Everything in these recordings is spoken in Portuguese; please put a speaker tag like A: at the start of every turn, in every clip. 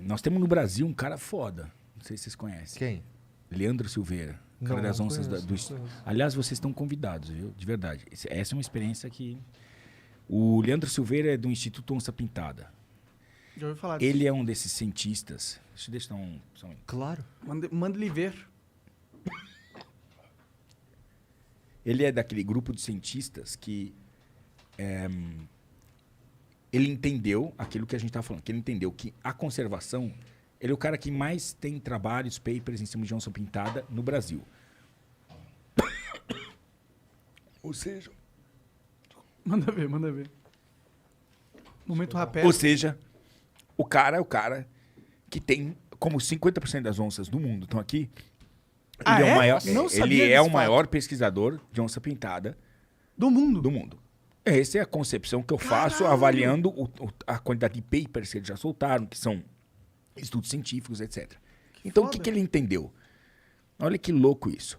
A: nós temos no Brasil um cara foda. Não sei se vocês conhecem.
B: Quem?
A: Leandro Silveira. Cara das onças do... Aliás, vocês estão convidados, viu? De verdade. Essa é uma experiência que... O Leandro Silveira é do Instituto Onça Pintada.
C: Já ouvi falar disso.
A: Ele é um desses cientistas... Deixa eu dar só um...
B: Claro.
C: Manda-lhe ver.
A: Ele é daquele grupo de cientistas que... ele entendeu aquilo que a gente estava falando. Que ele entendeu que a conservação... Ele é o cara que mais tem trabalhos, papers em cima de onça pintada no Brasil. Ou seja...
C: Manda ver. Momento rapé.
A: Ou seja, o cara é o cara que tem, como 50% das onças do mundo estão aqui,
C: Ah,
A: ele é,
C: é?
A: o maior,
C: Não sabia
A: ele é
C: desse
A: o maior pesquisador de onça pintada
C: Do mundo.
A: do mundo. Essa é a concepção que eu faço avaliando a quantidade de papers que eles já soltaram, que são estudos científicos, etc. Então, o
C: foda.
A: que ele entendeu? Olha que louco isso.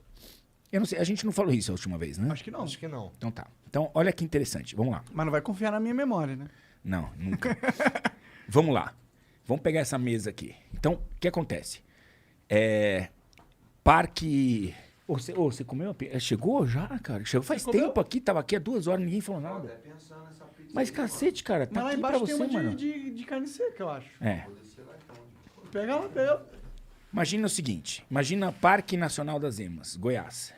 A: Eu não sei, a gente não falou isso a última vez, né?
C: Acho que não.
B: Acho que não.
A: Então tá. Então, olha que interessante. Vamos lá.
C: Mas não vai confiar na minha memória, né?
A: Não, nunca. Vamos lá. Vamos pegar essa mesa aqui. Então, o que acontece? Parque... Você comeu? Chegou já, cara? Chegou faz tempo aqui, tava aqui há 2 horas, ninguém falou nada. Mas cacete, cara, tá
C: Mas lá
A: aqui pra
C: embaixo
A: você,
C: tem uma
A: mano.
C: de carne seca, eu acho.
A: É.
C: Pega lá.
A: Imagina o seguinte. Imagina Parque Nacional das Emas, Goiás.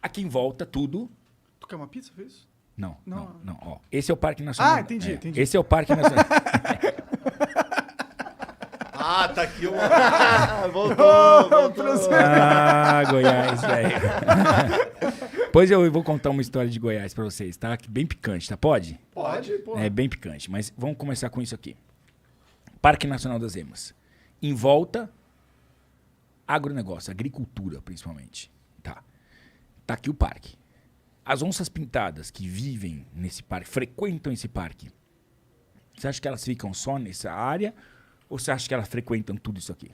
A: Aqui em volta, tudo...
C: Tu quer uma pizza, fez isso?
A: Não.
C: Não.
A: Ó, esse é o Parque Nacional...
C: Entendi.
A: Esse é o Parque Nacional...
B: Ah, tá aqui uma... voltou.
A: Goiás, velho. Pois eu vou contar uma história de Goiás pra vocês, tá? Bem picante, tá? Pode?
C: Pode, pô.
A: É bem picante, mas vamos começar com isso aqui. Parque Nacional das Emas. Em volta, agronegócio, agricultura, principalmente. Tá aqui o parque. As onças pintadas que vivem nesse parque, frequentam esse parque, você acha que elas ficam só nessa área ou você acha que elas frequentam tudo isso aqui?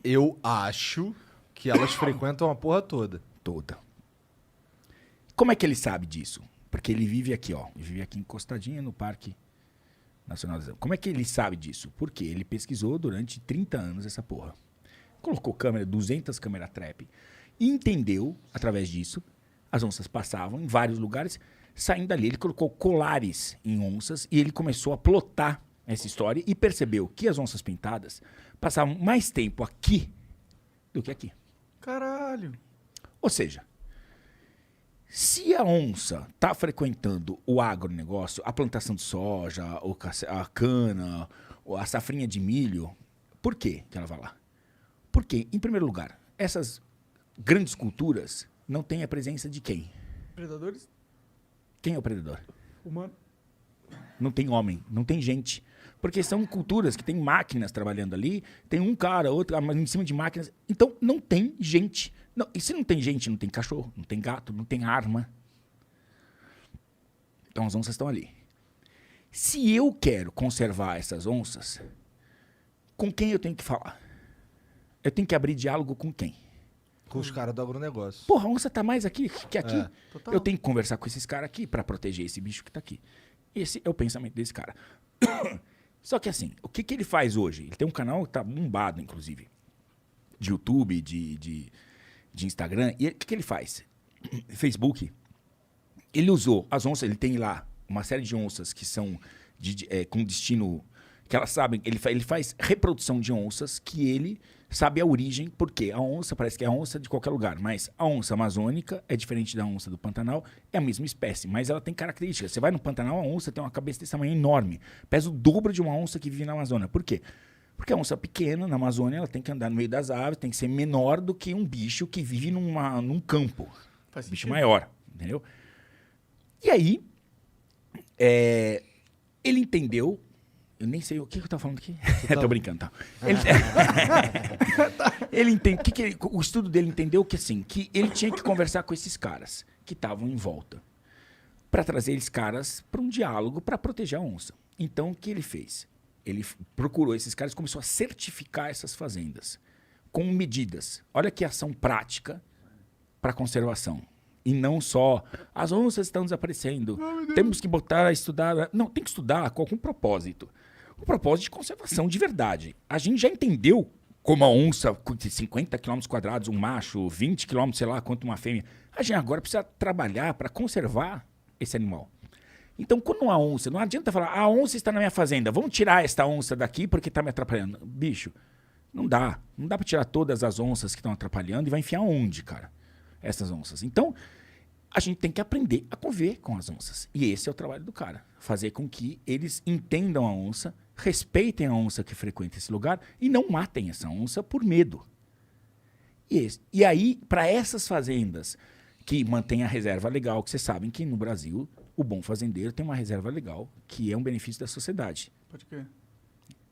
B: Eu acho que elas frequentam a porra toda.
A: Toda. Como é que ele sabe disso? Porque ele vive aqui, ó. Ele vive aqui encostadinho no Parque Nacional das Emas. Como é que ele sabe disso? Porque ele pesquisou durante 30 anos essa porra. Colocou 200 câmeras trap. E entendeu, através disso, as onças passavam em vários lugares. Saindo dali, ele colocou colares em onças e ele começou a plotar essa história e percebeu que as onças pintadas passavam mais tempo aqui do que aqui.
C: Caralho.
A: Ou seja, se a onça está frequentando o agronegócio, a plantação de soja, a cana, a safrinha de milho, por que ela vai lá? Porque, em primeiro lugar, essas grandes culturas não têm a presença de quem?
C: Predadores?
A: Quem é o predador?
C: Humano.
A: Não tem homem, não tem gente. Porque são culturas que tem máquinas trabalhando ali, tem um cara, outro, mas em cima de máquinas. Então, não tem gente. Não, e se não tem gente, não tem cachorro, não tem gato, não tem arma. Então, as onças estão ali. Se eu quero conservar essas onças, com quem eu tenho que falar? Eu tenho que abrir diálogo com quem?
B: Com os caras do agronegócio.
A: Porra, a onça tá mais aqui que aqui.
B: É.
C: Total.
A: Eu tenho que conversar com esses caras aqui para proteger esse bicho que tá aqui. Esse é o pensamento desse cara. Só que assim, o que ele faz hoje? Ele tem um canal que tá bombado, inclusive, de YouTube, de Instagram. E o que ele faz? Facebook. Ele usou as onças, ele tem lá uma série de onças que são com destino... que elas sabem, ele faz reprodução de onças que ele sabe a origem, porque a onça parece que é a onça de qualquer lugar, mas a onça amazônica é diferente da onça do Pantanal, é a mesma espécie, mas ela tem características. Você vai no Pantanal, a onça tem uma cabeça desse tamanho enorme, pesa o dobro de uma onça que vive na Amazônia. Por quê? Porque a onça pequena, na Amazônia, ela tem que andar no meio das árvores, tem que ser menor do que um bicho que vive num campo.
C: Faz
A: Bicho
C: sentido.
A: maior, entendeu? E aí, ele entendeu. Eu nem sei o que eu tô falando aqui. Tô brincando, tá? Ele entende, o estudo dele entendeu que assim, que ele tinha que conversar com esses caras que estavam em volta para trazer esses caras para um diálogo para proteger a onça. Então, o que ele fez? Ele procurou esses caras e começou a certificar essas fazendas com medidas. Olha que ação prática para conservação. E não só, as onças estão desaparecendo, temos que botar a estudar. Não, tem que estudar com algum propósito. O propósito de conservação de verdade. A gente já entendeu como a onça, de 50 km², um macho, 20 km, sei lá, quanto uma fêmea. A gente agora precisa trabalhar para conservar esse animal. Então, quando uma onça, não adianta falar, a onça está na minha fazenda, vamos tirar esta onça daqui porque está me atrapalhando. Bicho, não dá. Não dá para tirar todas as onças que estão atrapalhando e vai enfiar onde, cara? Essas onças. Então, a gente tem que aprender a conviver com as onças. E esse é o trabalho do cara. Fazer com que eles entendam a onça, respeitem a onça que frequenta esse lugar e não matem essa onça por medo. E aí, para essas fazendas que mantêm a reserva legal, que vocês sabem que no Brasil o bom fazendeiro tem uma reserva legal, que é um benefício da sociedade.
C: Pode crer.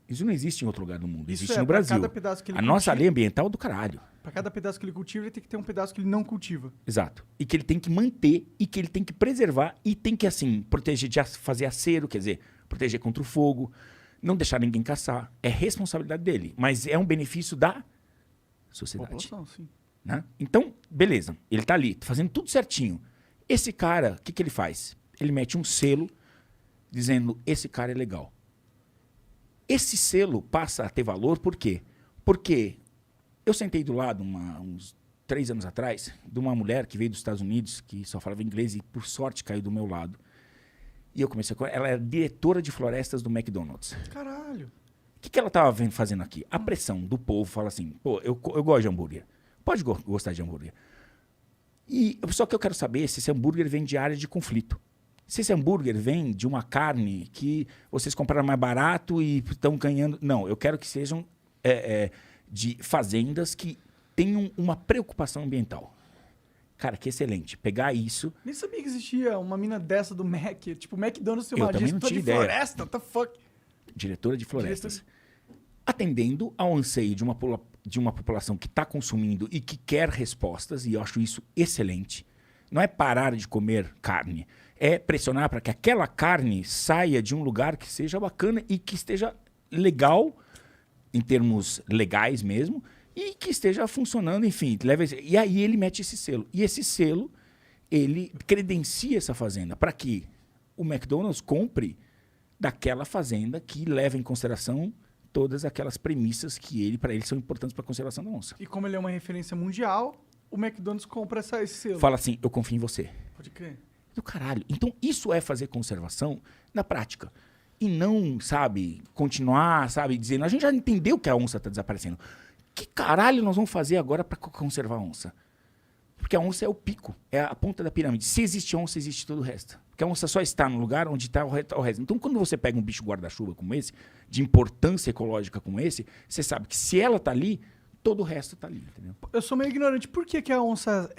A: Isso não existe em outro lugar do mundo,
C: Isso
A: existe
C: é,
A: no
C: pra
A: Brasil.
C: cada pedaço que ele
A: A nossa
C: cultiva-
A: lei ambiental é do caralho.
C: Pra cada pedaço que ele cultiva, ele tem que ter um pedaço que ele não cultiva.
A: Exato. E que ele tem que manter, e que ele tem que preservar, e tem que, assim, proteger, fazer acero, quer dizer, proteger contra o fogo, não deixar ninguém caçar. É responsabilidade dele, mas é um benefício da sociedade.
C: População, sim.
A: Né? Então, beleza, ele tá ali, fazendo tudo certinho. Esse cara, o que ele faz? Ele mete um selo dizendo, esse cara é legal. Esse selo passa a ter valor por quê? Porque eu sentei do lado, uns 3 anos atrás, de uma mulher que veio dos Estados Unidos, que só falava inglês e, por sorte, caiu do meu lado. E eu comecei a... Ela era diretora de florestas do McDonald's.
C: Caralho.
A: O que ela estava fazendo aqui? A pressão do povo fala assim, pô, eu gosto de hambúrguer. Pode gostar de hambúrguer. Só que eu quero saber se esse hambúrguer vem de área de conflito. Se esse hambúrguer vem de uma carne que vocês compraram mais barato e estão ganhando... Não, eu quero que sejam de fazendas que tenham uma preocupação ambiental. Cara, que excelente. Pegar isso...
C: Nem sabia que existia uma mina dessa do Mac. Tipo, o McDonald's tem
A: Eu
C: uma
A: também não
C: gestora
A: tinha
C: de
A: ideia.
C: floresta. What the fuck?
A: Diretora de florestas. Atendendo ao anseio de uma população que está consumindo e que quer respostas, e eu acho isso excelente. Não é parar de comer carne, é pressionar para que aquela carne saia de um lugar que seja bacana e que esteja legal, em termos legais mesmo, e que esteja funcionando, enfim. E aí ele mete esse selo. E esse selo, ele credencia essa fazenda para que o McDonald's compre daquela fazenda que leva em consideração todas aquelas premissas que para ele são importantes para a conservação da onça.
C: E como ele é uma referência mundial, o McDonald's compra esse selo.
A: Fala assim, eu confio em você.
C: Pode crer.
A: Do caralho. Então, isso é fazer conservação na prática. E não, sabe, continuar, sabe, dizendo, a gente já entendeu que a onça está desaparecendo. Que caralho nós vamos fazer agora para conservar a onça? Porque a onça é o pico, é a ponta da pirâmide. Se existe onça, existe todo o resto. Porque a onça só está no lugar onde está o resto. Então, quando você pega um bicho guarda-chuva como esse, de importância ecológica como esse, você sabe que se ela está ali, todo o resto está ali, entendeu?
C: Eu sou meio ignorante. Por que a onça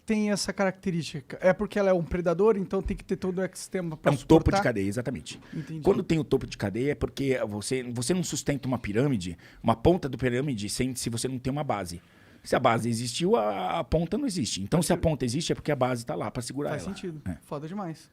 C: tem essa característica? É porque ela é um predador, então tem que ter todo o ecossistema
A: É
C: para
A: um topo de cadeia, exatamente.
C: Entendi.
A: Quando tem o topo de cadeia é porque você não sustenta uma pirâmide, uma ponta do pirâmide, se você não tem uma base. Se a base existiu, a ponta não existe. Então, se a ponta existe, é porque a base está lá para segurar
C: Faz
A: ela.
C: sentido.
A: É.
C: Foda demais.